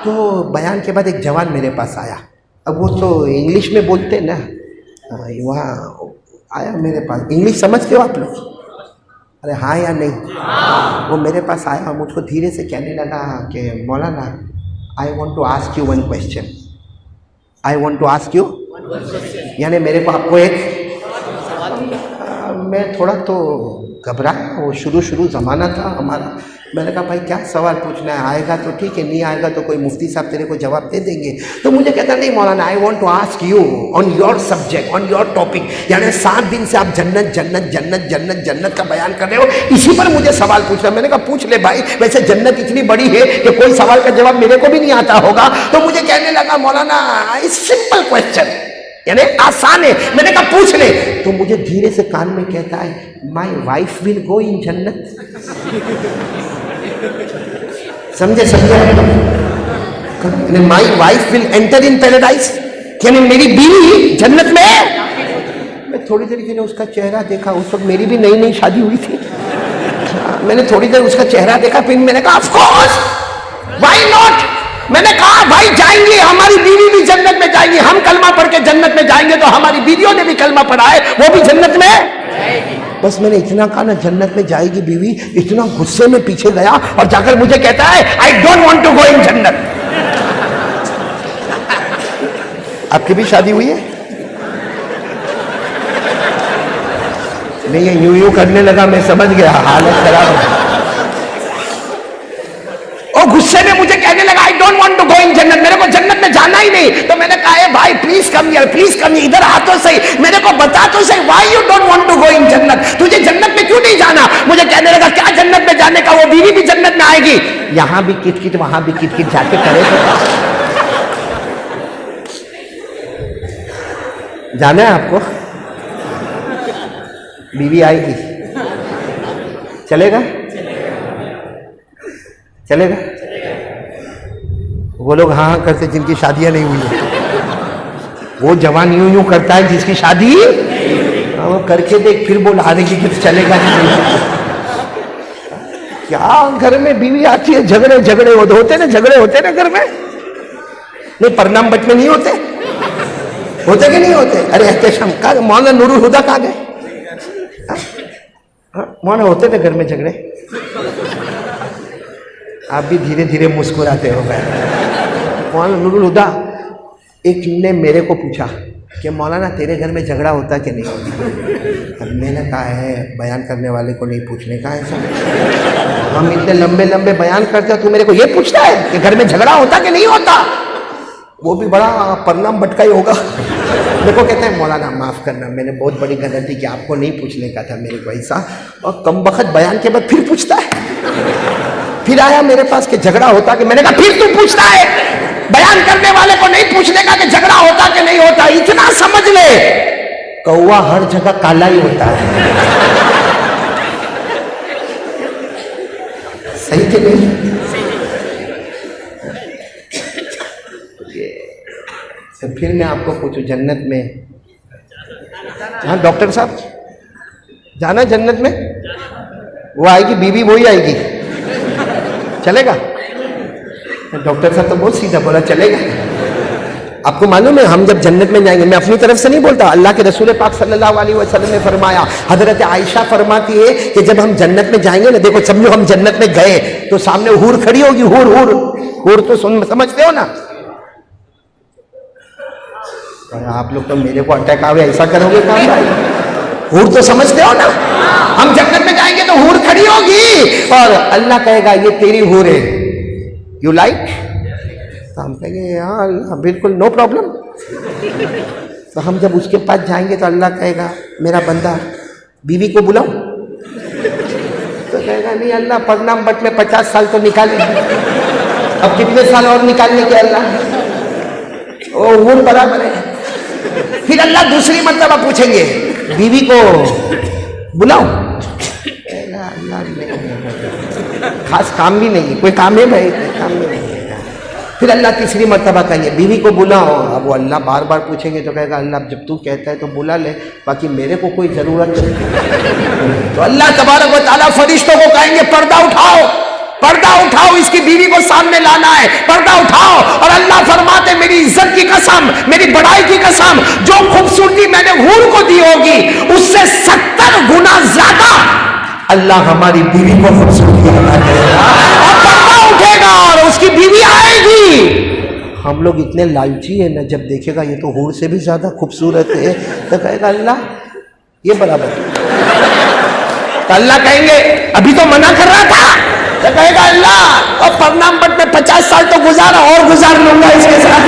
तो बयान के बाद एक जवान मेरे पास आया, अब वो तो इंग्लिश में बोलते ना, वहाँ आया मेरे पास। इंग्लिश समझते हो आप लोग? अरे हाँ या नहीं? वो मेरे पास आया, मुझको धीरे से कहने लगा कि मौलाना I want to ask you one question, I want to ask you, यानी मेरे को आपको एक, मैं थोड़ा तो घबराया, वो शुरू ज़माना था हमारा। मैंने कहा भाई क्या सवाल पूछना है, आएगा तो ठीक है, नहीं आएगा तो कोई मुफ्ती साहब तेरे को जवाब दे देंगे। तो मुझे कहता नहीं मौलाना I want to ask you on your subject, on your topic, यानी 7 दिन से आप जन्नत जन्नत जन्नत जन्नत जन्नत का बयान कर रहे हो, इसी पर मुझे सवाल पूछना। मैंने कहा पूछ ले भाई, वैसे जन्नत इतनी बड़ी है कि कोई सवाल का जवाब मेरे को भी नहीं आता होगा। तो मुझे कहने लगा मौलाना सिंपल क्वेश्चन, यानी आसान है। मैंने कहा पूछ ले। तो मुझे धीरे से कान में कहता है my wife will go in जन्नत। समझे? My wife will enter in paradise, यानी मेरी बीवी जन्नत में है। मैं थोड़ी देर के लिए उसका चेहरा देखा, उस वक्त मेरी भी नई नई शादी हुई थी। मैंने थोड़ी देर उसका चेहरा देखा, फिर मैंने कहा ऑफ कोर्स, व्हाई नॉट। मैंने कहा भाई जाएंगे, हमारी बीवी भी जन्नत में जाएंगी, हम कलमा पढ़ के जन्नत में जाएंगे तो हमारी बीवियों ने भी कलमा पढ़ा है, वो भी जन्नत में जाएगी। बस मैंने इतना कहा ना जन्नत में जाएगी बीवी, इतना गुस्से में पीछे गया और जाकर मुझे कहता है I don't want to go in jannat. आपकी भी शादी हुई है? नहीं, ये यूं करने लगा, मैं समझ गया हालत खराब है। और गुस्से में मुझे कहने लगा I don't want to go in jannat, मेरे को जन्नत में जाना ही नहीं। तो मैंने कहा भाई please come here, please come here, इधर आ तो सही, मेरे को बता तो सही why you don't want to go in jannat, तुझे जन्नत में क्यों नहीं जाना? मुझे कहने लगा क्या जन्नत में जाने का, वो बीवी भी जन्नत में आएगी, यहां भी किट वहां भी किट जाके करे तो जाना है आपको? बीवी आएगी, चलेगा? चलेगा? वो लोग हाँ हाँ करते जिनकी शादियां नहीं हुई है, वो जवान यूं यूं करता है जिसकी शादी वो करके देख, फिर बोल हारे की कुछ चलेगा नहीं। क्या घर में बीवी आती है, झगड़े होते ना, झगड़े होते ना घर में, नहीं परनाम बट में नहीं होते कि नहीं होते? अरे एहतशाम का मौलाना नूरुल हुदा कहाँ गए? मौलाना होते थे घर में झगड़े, आप भी धीरे धीरे मुस्कुराते हो गए। मौलाना नूरुल हुदा, एक ने मेरे को पूछा कि मौलाना तेरे घर में झगड़ा होता कि नहीं होता? अब मैंने कहा है बयान करने वाले को नहीं पूछने का ऐसा, हम इतने लंबे लंबे बयान करते हैं, तू मेरे को ये पूछता है कि घर में झगड़ा होता कि नहीं होता? वो भी बड़ा परनाम बटका ही होगा। मेरे को कहता है मौलाना माफ़ करना, मैंने बहुत बड़ी गलती की, आपको नहीं पूछने का था मेरे को ऐसा। और कम बखत बयान के बाद फिर पूछता है, फिर आया मेरे पास कि झगड़ा होता कि, मैंने कहा फिर तू पूछता है, बयान करने वाले को नहीं पूछने का कि झगड़ा होता कि नहीं होता। इतना समझ ले, कौवा हर जगह काला ही होता है। सही कि नहीं? तो फिर मैं आपको पूछूं जन्नत में, हाँ डॉक्टर साहब जाना जन्नत में, वो आएगी बीवी वही आएगी, चलेगा? डॉक्टर साहब तो बहुत सीधा बोला चलेगा। आपको मालूम है हम जब जन्नत में जाएंगे, मैं अपनी तरफ से नहीं बोलता, अल्लाह के रसूल पाक सल्लल्लाहु अलैहि वसल्लम ने फरमाया, हजरत आयशा फरमाती है कि जब हम जन्नत में जाएंगे ना, देखो समझो हम जन्नत में गए तो सामने हूर खड़ी होगी, हूर तो समझते हो ना? आप लोग तो मेरे को अटैक आवे ऐसा करोगे काम भाई? हूर तो समझते हो ना? हम जन्नत में जाएंगे तो हूर खड़ी होगी और अल्लाह कहेगा ये तेरी हूर है, यू लाइक? तो हम कहेंगे हाँ बिल्कुल नो प्रॉब्लम। तो हम जब उसके पास जाएंगे तो अल्लाह कहेगा मेरा बंदा बीवी को बुलाओ, तो कहेगा नहीं अल्लाह परनाम बट में 50 साल तो निकाले, अब कितने साल और निकालने के अल्लाह, वो हूर बराबर है। फिर अल्लाह दूसरी मर्तबा पूछेंगे बीवी को बुलाओ, अल्लाह खास काम भी नहीं, कोई काम है भाई? काम भी नहीं है। फिर अल्लाह तीसरी मर्तबा कहेंगे बीवी को बुलाओ, अब वो अल्लाह बार बार पूछेंगे तो कहेगा अल्लाह जब तू कहता है तो बुला ले, बाकी मेरे को कोई जरूरत नहीं। तो अल्लाह तबारक व तआला फरिश्तों को कहेंगे पर्दा उठाओ, पर्दा उठाओ, इसकी बीवी को सामने लाना है, पर्दा उठाओ। की कसम, मेरी बड़ाई की कसम, जो खूबसूरती मैंने हूर को दी होगी उससे 70 गुना ज्यादा अल्लाह हमारी बीवी को खूबसूरती अता करेगा। और पर्दा उठेगा और उसकी बीवी आएगी। हम लोग इतने लालची है ना, जब देखेगा ये तो हूर से भी ज्यादा खूबसूरत है तो कहेगा अल्लाह ये बराबर। तो अल्लाह कहेंगे अभी तो मना कर रहा था, तो कहेगा अल्लाह और परनाम बट में 50 साल तो गुजारा और गुजार लूंगा इसके साथ।